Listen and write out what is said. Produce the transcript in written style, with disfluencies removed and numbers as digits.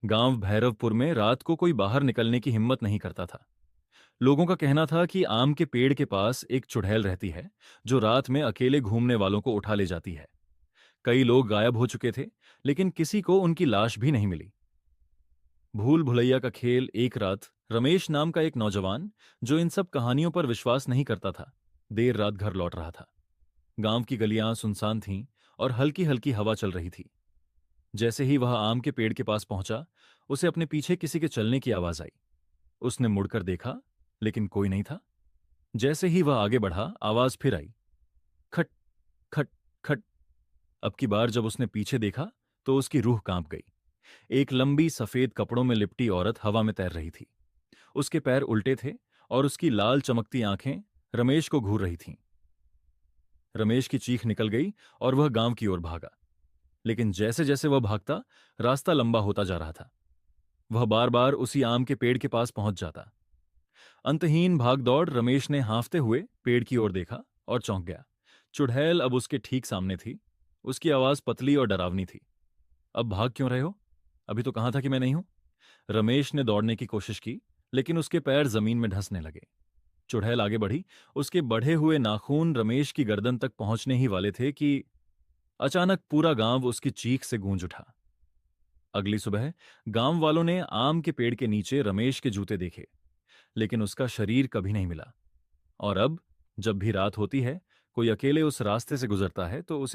गांव भैरवपुर में रात को कोई बाहर निकलने की हिम्मत नहीं करता था। लोगों का कहना था कि आम के पेड़ के पास एक चुड़ैल रहती है जो रात में अकेले घूमने वालों को उठा ले जाती है। कई लोग गायब हो चुके थे, लेकिन किसी को उनकी लाश भी नहीं मिली। भूल भुलैया का खेल। एक रात रमेश नाम का एक नौजवान, जो इन सब कहानियों पर विश्वास नहीं करता था, देर रात घर लौट रहा था। गांव की गलियां सुनसान थीं और हल्की हल्की हवा चल रही थी। जैसे ही वह आम के पेड़ के पास पहुंचा, उसे अपने पीछे किसी के चलने की आवाज आई। उसने मुड़कर देखा, लेकिन कोई नहीं था। जैसे ही वह आगे बढ़ा, आवाज फिर आई, खट खट खट। अब की बार जब उसने पीछे देखा, तो उसकी रूह कांप गई। एक लंबी सफेद कपड़ों में लिपटी औरत हवा में तैर रही थी। उसके पैर उल्टे थे और उसकी लाल चमकती आंखें रमेश को घूर रही थीं। रमेश की चीख निकल गई और वह गांव की ओर भागा। लेकिन जैसे जैसे वह भागता, रास्ता लंबा होता जा रहा था। वह बार बार उसी आम के पेड़ के पास पहुंच जाता। अंतहीन भागदौड़। रमेश ने हांफते हुए पेड़ की ओर देखा और चौंक गया। चुड़ैल अब उसके ठीक सामने थी। उसकी आवाज पतली और डरावनी थी। अब भाग क्यों रहे हो? अभी तो कहा था कि मैं नहीं हूं। रमेश ने दौड़ने की कोशिश की, लेकिन उसके पैर जमीन में धंसने लगे। चुड़ैल आगे बढ़ी। उसके बढ़े हुए नाखून रमेश की गर्दन तक पहुंचने ही वाले थे कि अचानक पूरा गांव उसकी चीख से गूंज उठा। अगली सुबह गांव वालों ने आम के पेड़ के नीचे रमेश के जूते देखे, लेकिन उसका शरीर कभी नहीं मिला। और अब जब भी रात होती है, कोई अकेले उस रास्ते से गुजरता है तो उसे